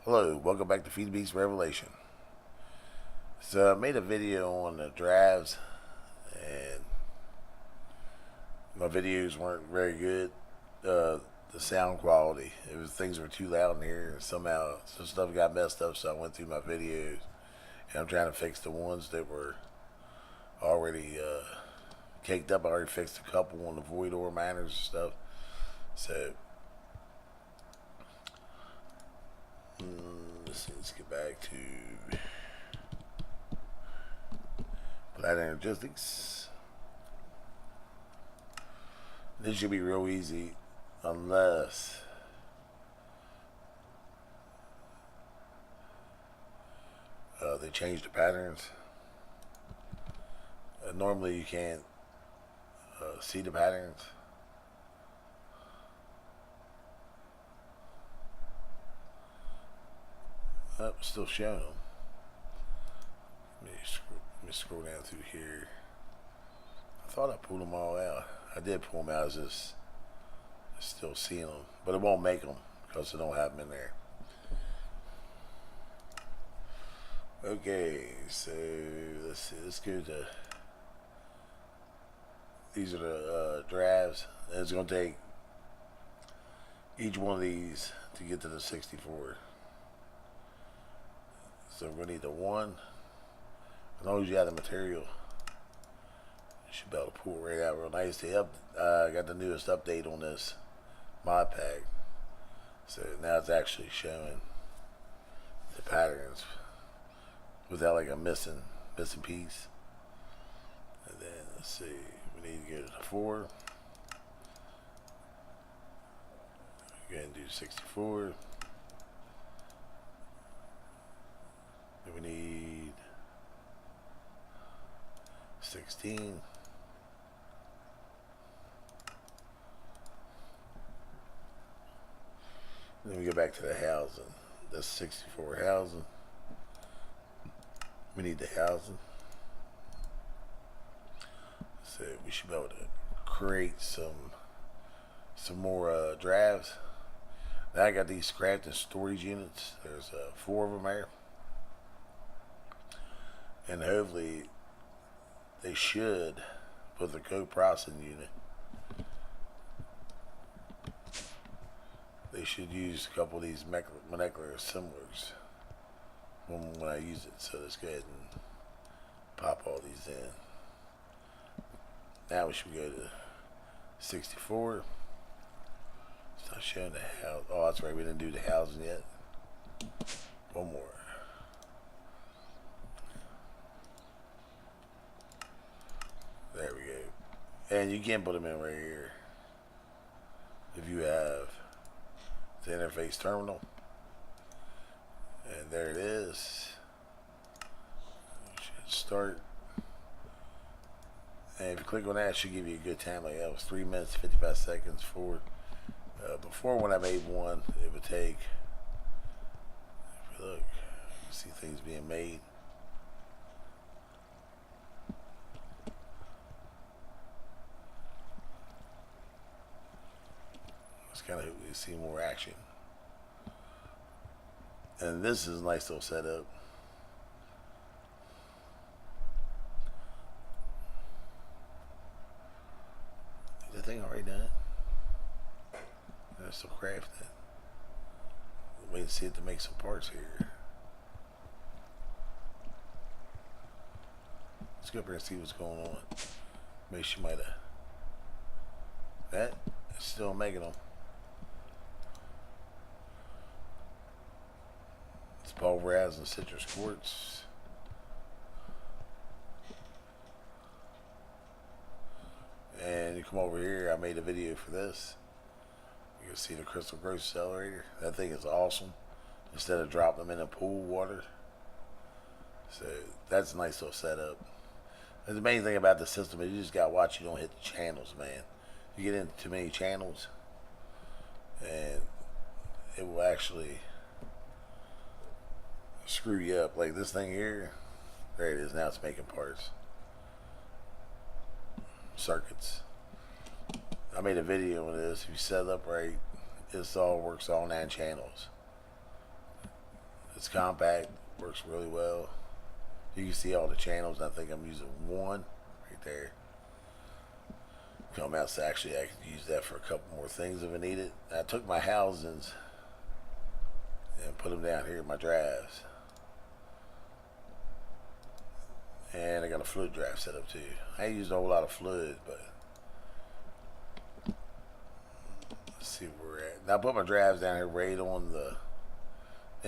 Hello, welcome back to FTB Revelation. So I made a video on the drives, and my videos weren't very good. The sound quality, things were too loud in here, and somehow some stuff got messed up. So I went through my videos, and I'm trying to fix the ones that were already caked up. I already fixed a couple on the void ore miners and stuff. So let's get back to Planet Energistics. This should be real easy, unless they change the patterns. Normally you can't see the patterns. Oh, still showing them. Let me scroll down through here. I thought I pulled them all out. I did pull them out. I was just still seeing them, but it won't make them because I don't have them in there. Okay, so let's see. Let's go to. These are the drives. And it's going to take each one of these to get to the 64. So we're going to need the one. As long as you have the material, you should be able to pull it right out real nice. They got the newest update on this mod pack. So now it's actually showing the patterns without like a missing piece. And then let's see, we need to go to the 4. We're going to do 64. Then we need 16. Then we go back to the housing. That's 64 housing. We need the housing. So we should be able to create some more drives. Now I got these crafting storage units. There's 4 of them there. And hopefully they should put the co-processing unit. They should use a couple of these molecular assemblers when I use it. So let's go ahead and pop all these in. Now we should go to 64. It's not showing the house. Oh, that's right. We didn't do the housing yet. One more. There we go. And you can put them in right here if you have the interface terminal. And there it is. You should start. And if you click on that, it should give you a good time. Like that was 3 minutes 55 seconds forward. Before, when I made one, it would take. If you look, you see things being made. Kind of see more action, and this is a nice little setup. Is the thing already done? They're still crafting. Wait to see it to make some parts here. Let's go up here and see what's going on. Maybe she might have. That is still making them. Pulverized and citrus quartz. And you come over here, I made a video for this. You can see the crystal growth accelerator. That thing is awesome. Instead of dropping them in the pool water. So that's a nice little setup. And the main thing about the system is you just gotta watch you don't hit the channels, man. You get into too many channels and it will actually screw you up. Like this thing here, there it is. Now it's making parts, circuits. I made a video on this. If you set it up right, this all works all 9 channels. It's compact, works really well. You can see all the channels. I think I'm using one right there. Come out, so actually I could use that for a couple more things if I need it. I took my housings and put them down here in my drives. And I got a fluid drive set up too. I ain't used a whole lot of fluid, but let's see where we're at. Now I put my drives down here right on the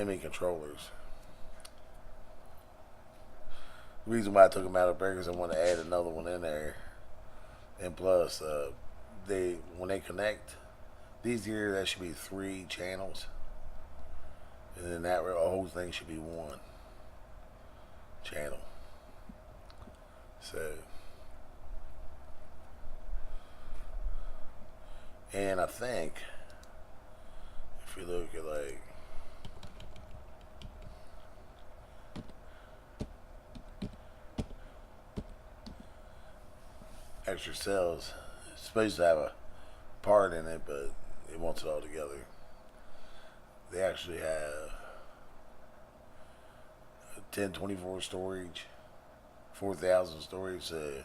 ME controllers. The reason why I took them out of there is I want to add another one in there. And plus, when they connect, these here, that should be 3 channels. And then that whole thing should be 1 channel. So, and I think, if you look at like, extra cells, it's supposed to have a part in it, but it wants it all together. They actually have 1024 storage, 4000 storage, so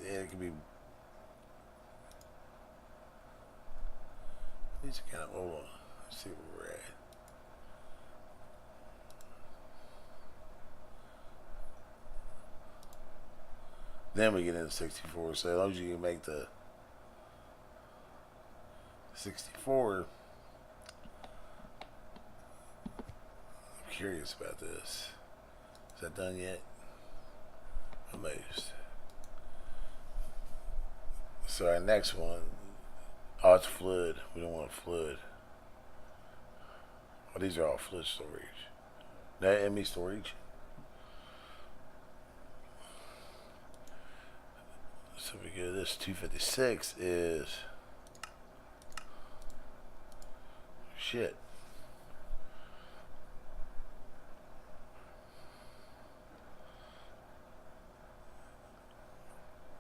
it could be. These are kind of, hold on, let's see where we're at. Then we get into 64. So as long as you can make the 64, I'm curious about this. Is that done yet? Almost. So our next one, oh, it's fluid. We don't want fluid. Oh, these are all fluid storage. That ME storage. So we go, this 256 is shit.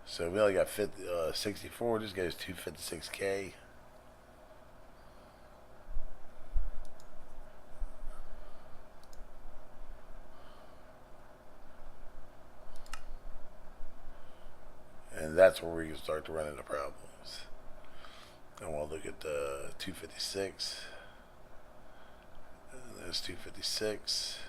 So we only got 64. This goes 256K. And that's where we can start to run into problems. I want to look at the 256. And there's 256.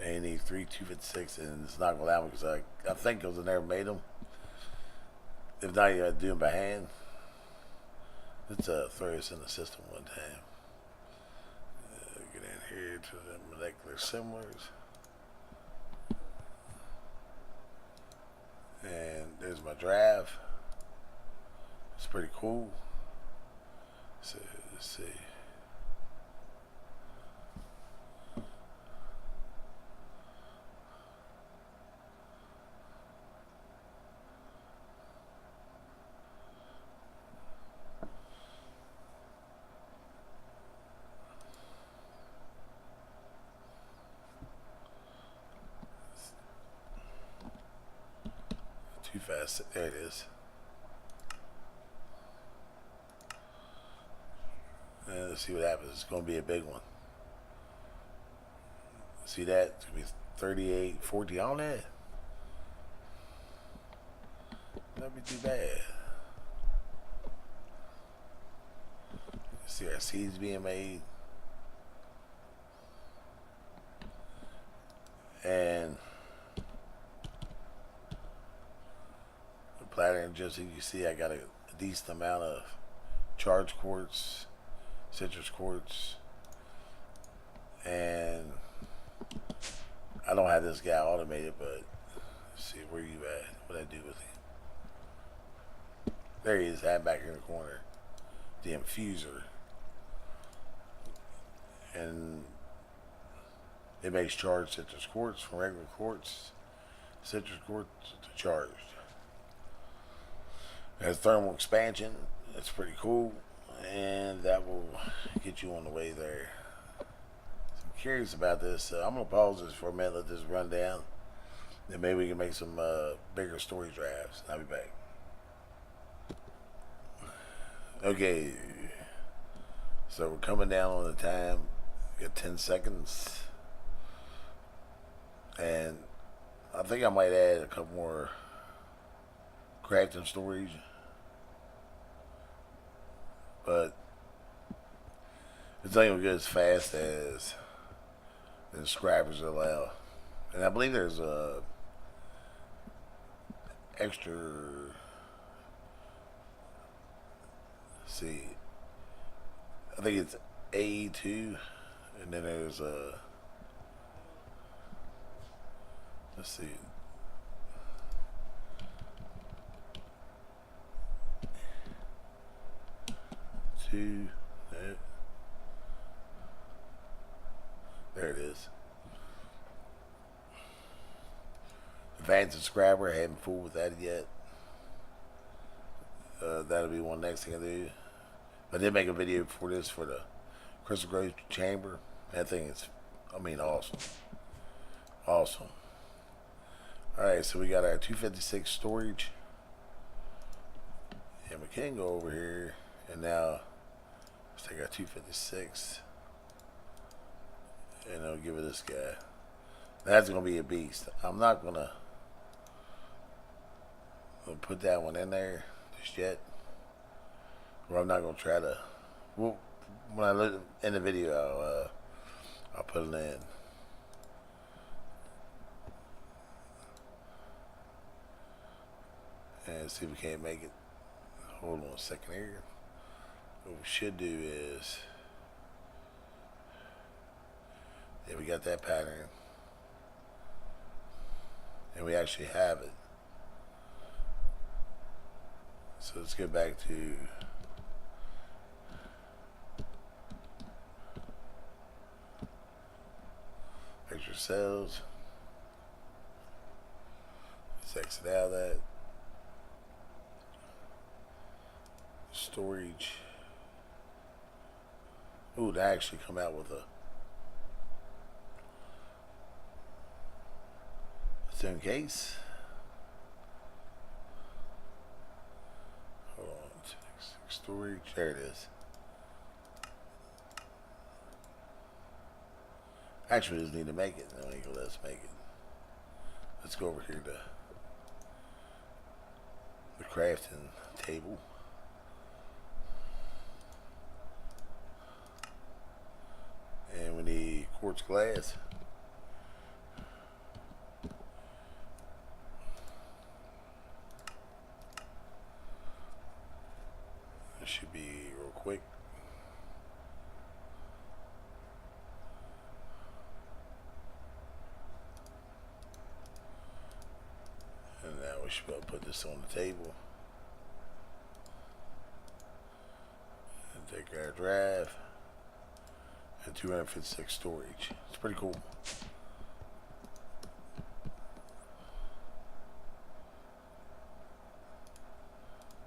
And you need 3 256, and it's not going to allow me because I think because I never made them. If not, you got to do them by hand. Let's throw this in the system one time. Get in here to the molecular assemblers. And there's my drive. It's pretty cool. So let's see. Too fast. There it is. And let's see what happens. It's going to be a big one. See that? It's going to be 38, 40 on that. That'd be too bad. See our seeds being made. And the platter, just as you see, I got a decent amount of charged quartz, citrus quartz, and I don't have this guy automated, but let's see, where you at? What I do with him? There he is, I have back in the corner. The infuser. And it makes charged citrus quartz from regular quartz, citrus quartz to charged. It has thermal expansion. It's pretty cool, and that will get you on the way there. So I'm curious about this. I'm gonna pause this for a minute, let this run down, Then maybe we can make some bigger storage drives. I'll be back. Okay, so we're coming down on the time. We got 10 seconds. And I think I might add a couple more crafting storage. But it's not even good as fast as the subscribers allow. And I believe there's a extra, see, I think it's A2, and then there's a, let's see, two, there it is. Advanced subscriber, I haven't fooled with that yet. That'll be one next thing I do. I did make a video before this for the crystal growth chamber. That thing is, I mean, awesome. Awesome. Alright, so we got our 256 storage. And we can go over here. And now, let's take our 256. And I'll give it this guy. That's going to be a beast. I'm not going to put that one in there just yet. Or I'm not going to try to. Well, when I look in the video, I'll put it in. And see if we can't make it. Hold on a second here. What we should do is, yeah, we got that pattern. And we actually have it. So let's get back to extra cells. Let's exit out of that. Storage. Ooh, they actually come out with a, it's in case. Hold on, storage, there it is. Actually, we just need to make it. No, let's make it. Let's go over here to the crafting table. And we need quartz glass. This should be real quick. And now we should be able to put this on the table. And take our drive. And 256 storage. It's pretty cool.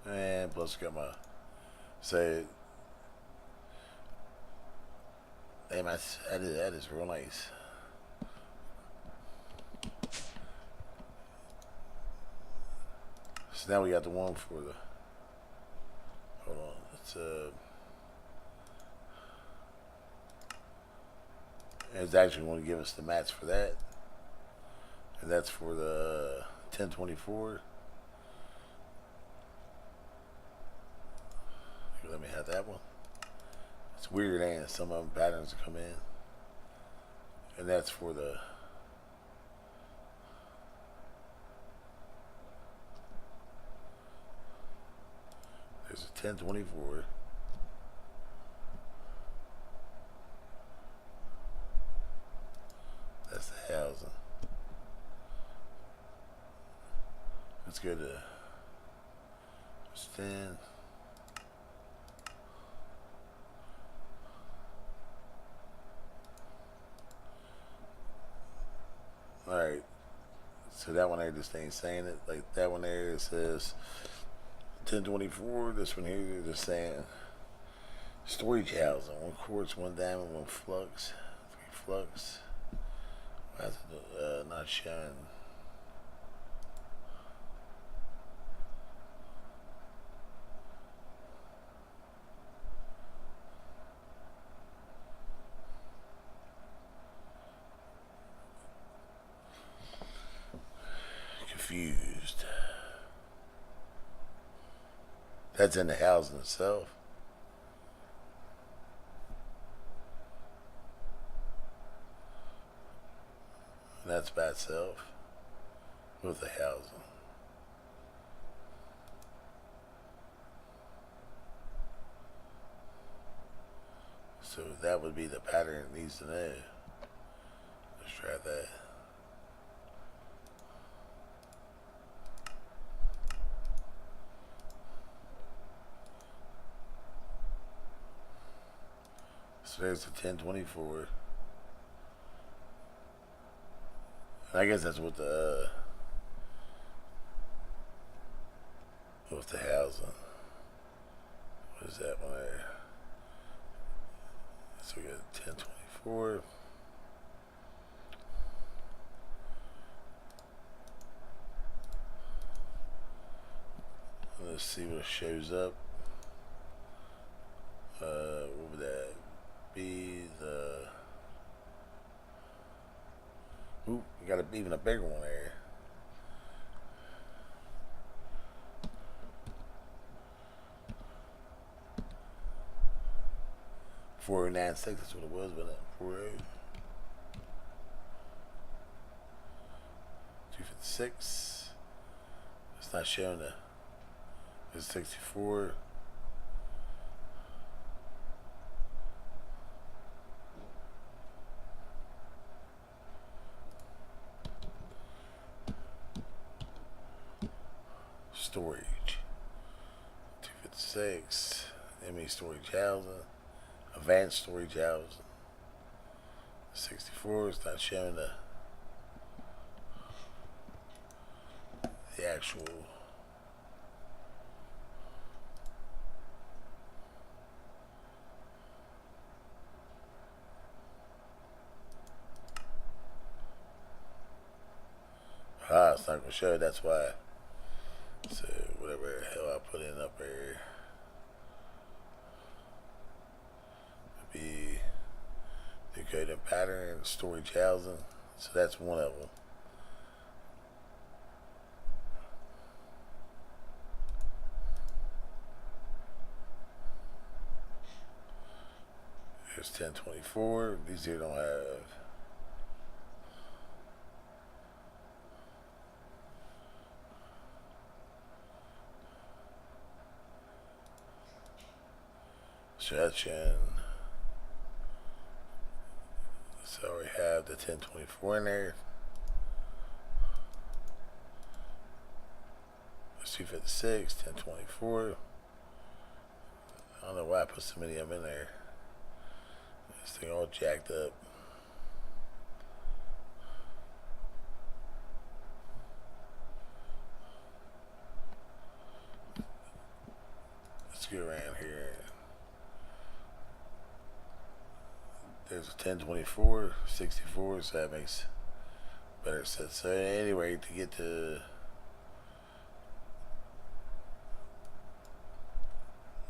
And plus got my say, hey, that is real nice. So now we got the one for the, hold on, it's actually going to give us the mats for that. And that's for the 1024. Let me have that one. It's weird, ain't it? Some of them patterns come in. And that's for the, there's a 1024. That's the housing. Let's go to stand. Alright, so that one there just ain't saying it. Like that one there, it says 1024. This one here, they're just saying storage housing. 1 quartz, 1 diamond, 1 flux, 3 flux. Why is it not showing? fused. That's in the housing itself. And that's by itself with the housing. So that would be the pattern it needs to know. Let's try that. So there's the 1024. And I guess that's what the housing. What is that one there? So we got 1024. Let's see what shows up. What would that be? Ooh, we got even a bigger one there. $4.96. That's what it was, but 40. 256. It's not showing the. It's 64. Storage. 256. ME storage housing. Advanced storage housing. 64. It's not showing the actual. It's not gonna show. That's why. So whatever the hell I put in up there, be new code and pattern, storage housing. So that's one of them. Here's 1024. These here don't have. Stretching. So we have the 1024 in there. It's 256, 1024. I don't know why I put so many of them in there. This thing all jacked up. Let's go around here. There's a 1024, 64, so that makes better sense. So anyway, to get to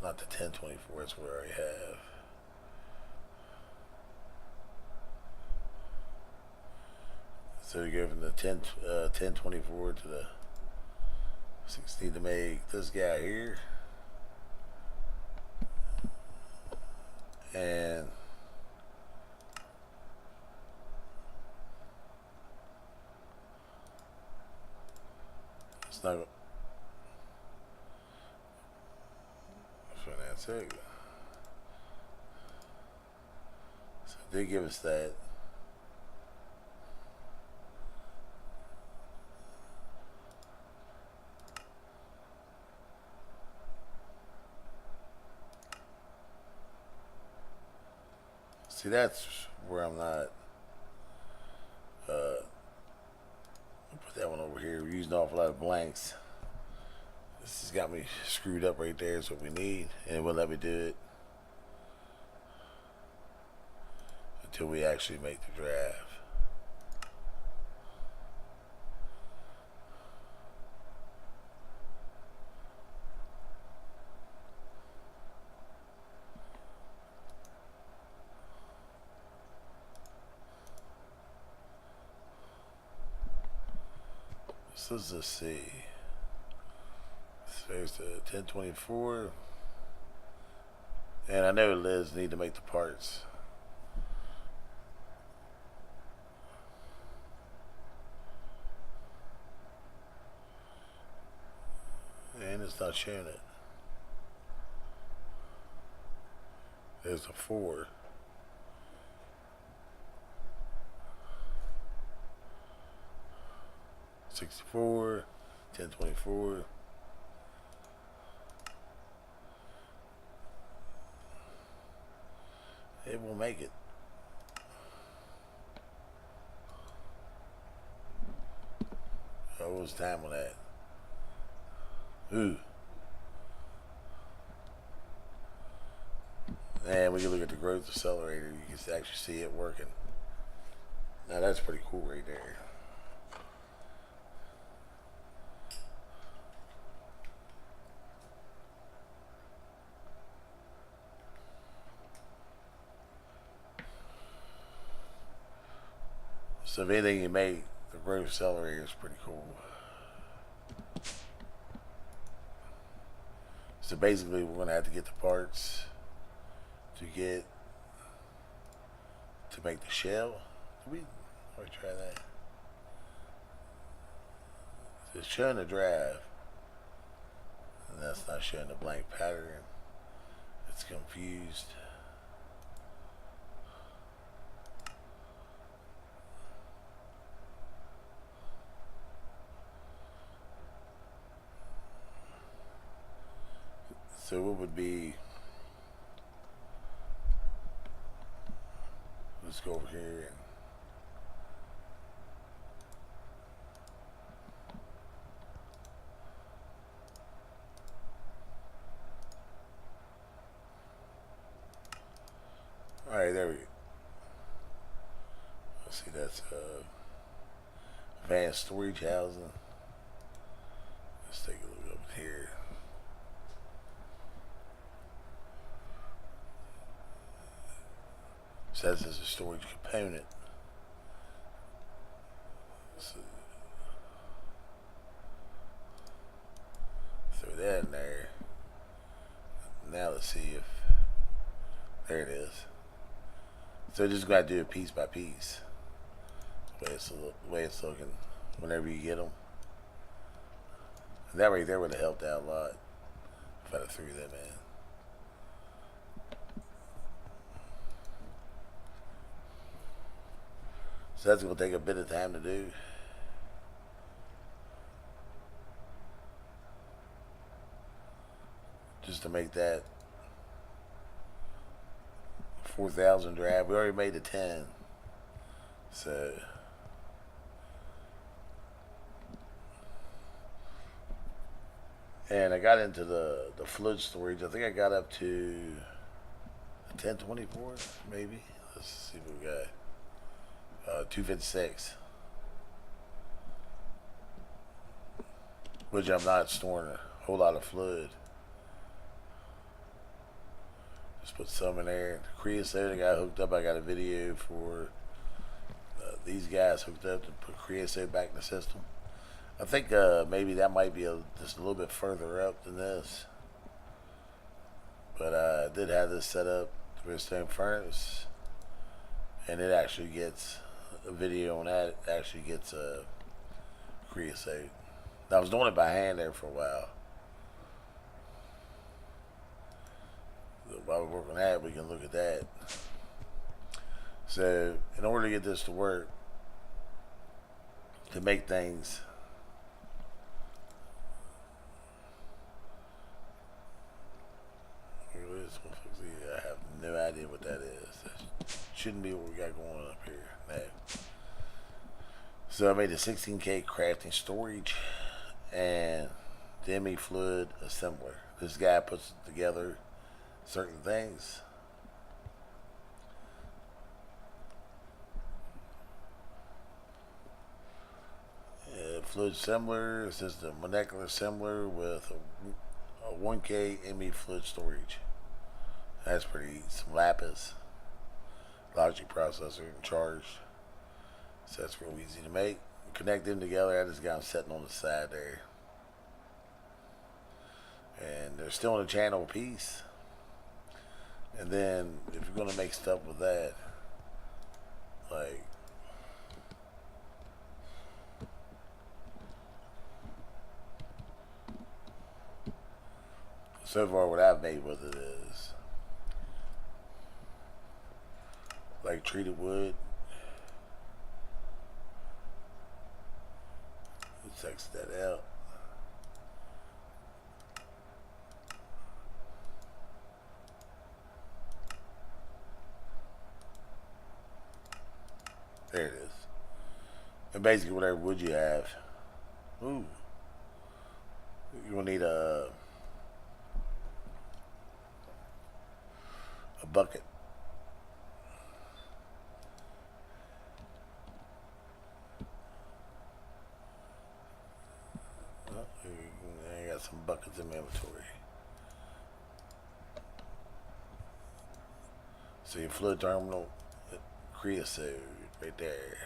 not the 1024, that's where I have. So we go from the 1024 to the 16 to make this guy here. And it's not. So that's it. So they give us that. See, that's where I'm not. Put that one over here. We're using an awful lot of blanks. This has got me screwed up right there. Is what we need, and it won't let me do it until we actually make the draft. So let's just see. So there's the 1024. And I know Liz need to make the parts. And it's not showing it. There's a 4. $64, $10.24. It will make it. Oh, what was the time on that? Ooh. And we can look at the growth accelerator. You can actually see it working. Now that's pretty cool right there. So if anything you make, the growth accelerator is pretty cool. So basically we're gonna have to get the parts to make the shell. Let me try that. It's showing the drive, and that's not showing the blank pattern. It's confused. So what would be, let's go over here and alright, there we go. Let's see, that's advanced storage housing. Let's take a look up here. Says it's a storage component. So throw that in there. Now let's see if, there it is. So just gotta do it piece by piece. The way it's looking whenever you get them. And that right there would have helped out a lot if I'd have threw them in. So that's going to take a bit of time to do. Just to make that 4,000 drive. We already made the 10. So and I got into the fluid storage. I think I got up to the 1024 maybe. Let's see what we got. 256, which I'm not storing a whole lot of fluid. Just put some in there. The creosote I got hooked up. I got a video for these guys hooked up to put creosote back in the system. I think maybe that might be just a little bit further up than this, but I did have this set up for a stone furnace, and it actually gets a video on that. It actually gets a creosote. I was doing it by hand there for a while. So while we work on that, we can look at that. So in order to get this to work, to make things I have no idea what that is. That shouldn't be what we got going on up here. No. So I made a 16K crafting storage and demi fluid assembler. This guy puts together certain things. Fluid assembler. This is the molecular assembler with a 1K ME fluid storage. That's pretty neat. Some lapis, logic processor, and charged. So that's real easy to make. connect them together. I just got them sitting on the side there. And they're still in the channel piece. And then if you're going to make stuff with that, like, so far what I've made with it is like treated wood. Let's X that out. There it is. And basically whatever wood you have, ooh, you're gonna need a bucket. Well, I got some buckets in my inventory. So your fluid terminal, creosote right there.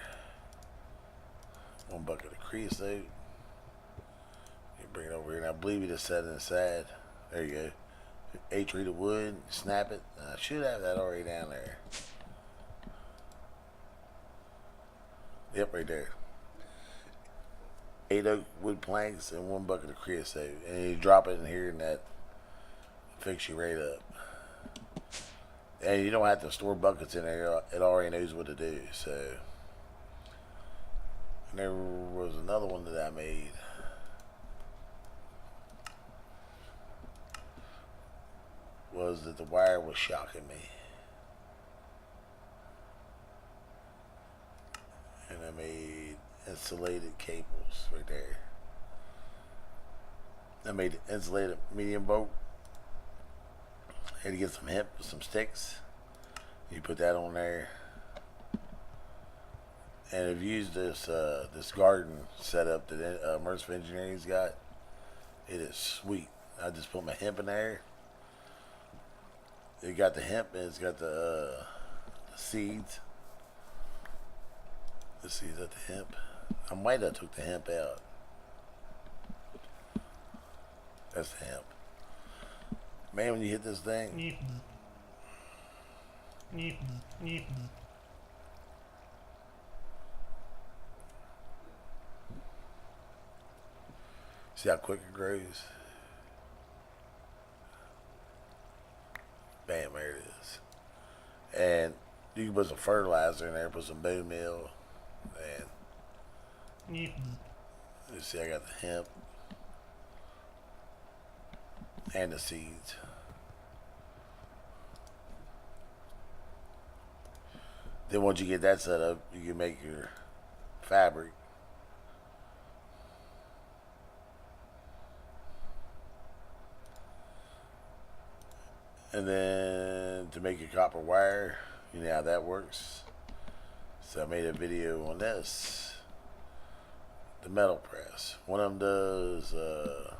One bucket of creosote. You bring it over here, and I believe you just set it inside. There you go. 8 treated wood, snap it. I should have that already down there. Yep, right there. 8 oak wood planks and 1 bucket of creosote. And you drop it in here and that fix you right up. And you don't have to store buckets in there. It already knows what to do. So, and there was another one that I made. Was that the wire was shocking me. And I made insulated cables right there. I made insulated medium bolt. Had to get some hemp with some sticks. You put that on there. And I've used this this garden setup that Immersive Engineering's got. It is sweet. I just put my hemp in there. It got the hemp and it's got the seeds. The seeds of the hemp. I might have took the hemp out. That's the hemp. Man, when you hit this thing. See how quick it grows? Bam, there it is. And you can put some fertilizer in there, put some bone meal, and you see I got the hemp and the seeds. Then once you get that set up, you can make your fabric. And then to make your copper wire, you know how that works. So I made a video on this. The metal press. One of them does the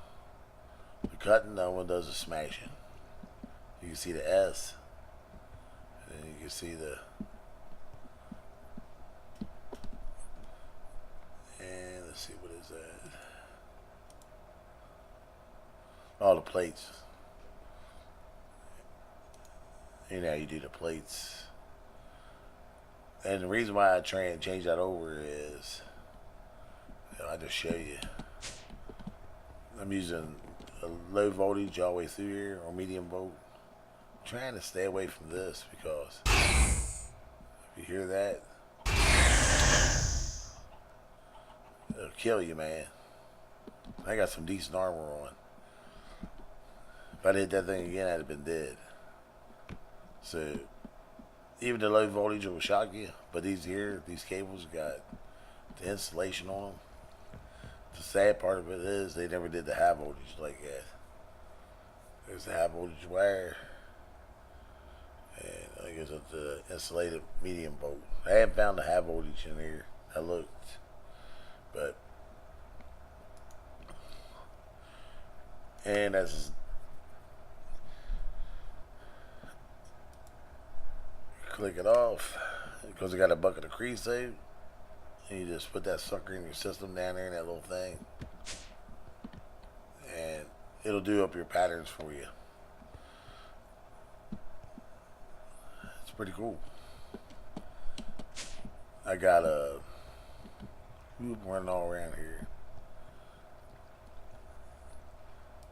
cutting, the other one does the smashing. You can see the S. And you can see the... And let's see, what is that? All the plates. You know how you do the plates. And the reason why I try and change that over is, I'll just show you. I'm using a low voltage all the way through here, or medium volt. I'm trying to stay away from this because if you hear that, it'll kill you, man. I got some decent armor on. If I'd hit that thing again, I'd have been dead. So, even the low voltage will shock you, but these cables got the insulation on them. The sad part of it is they never did the high voltage like that. There's the high voltage wire, and I guess it's the insulated medium volt. I haven't found the high voltage in here. I looked, but and that's click it off because I got a bucket of creosote. And you just put that sucker in your system down there in that little thing, and it'll do up your patterns for you. It's pretty cool. I got a loop running all around here.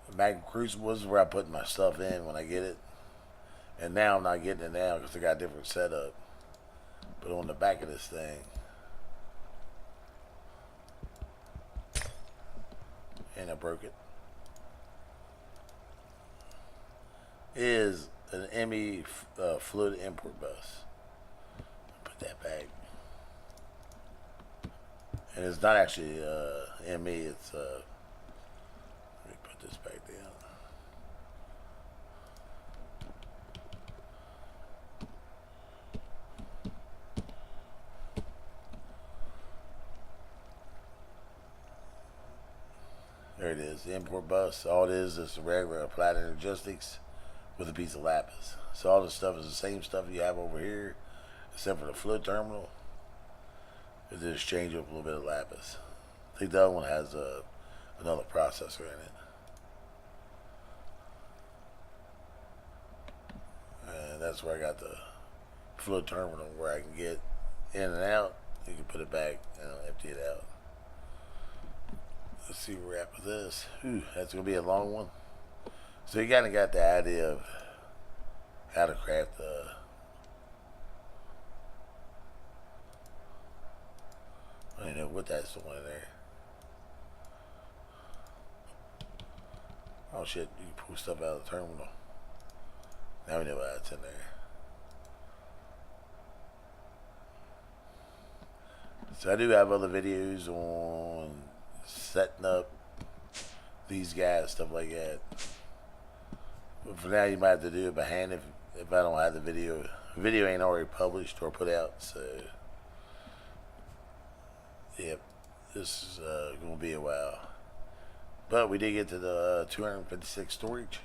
The Magnum Crucible is where I put my stuff in when I get it. And now I'm not getting it now because I got a different setup. But on the back of this thing, and I broke it, is an ME fluid import bus. Put that back. And it's not actually ME, it's let me put this back down. There it is, the import bus. All it is a regular applied energistics with a piece of lapis. So all this stuff is the same stuff you have over here, except for the fluid terminal. It just change up a little bit of lapis. I think the other one has another processor in it. And that's where I got the fluid terminal where I can get in and out. You can put it back and empty it out. Let's see where we're at with this. Ooh, that's going to be a long one. So you kind of got the idea of how to craft I don't know what that's doing in there. Oh shit, you can pull stuff out of the terminal. Now we know why it's in there. So I do have other videos on setting up these guys, stuff like that. But for now you might have to do it by hand if I don't have the video. The video ain't already published or put out, so yep, this is going to be a while. But we did get to the 256 storage.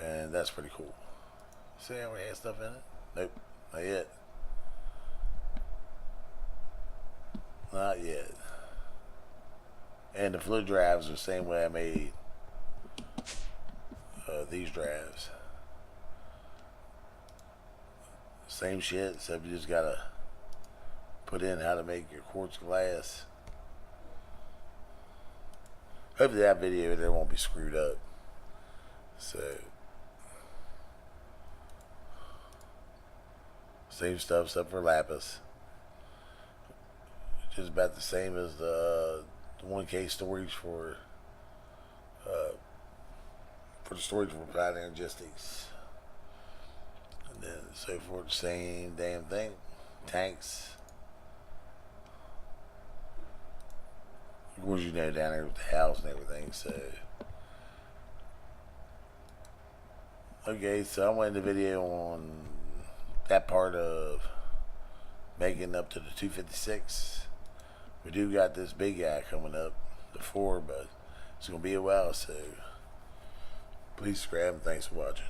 And that's pretty cool. See how we had stuff in it? Nope, not yet. Not yet. And the fluid drives are the same way I made these drives. Same shit, except you just gotta put in how to make your quartz glass. Hopefully that video there won't be screwed up. So same stuff except for lapis. Just about the same as the 1K storage for the storage for applied energistics. And then so forth, same damn thing. Tanks. Of course, you know, down there with the house and everything. So okay, so I went in the video on that part of making up to the 256. We do got this big guy coming up, the 4, but it's gonna be a while. So please subscribe and thanks for watching.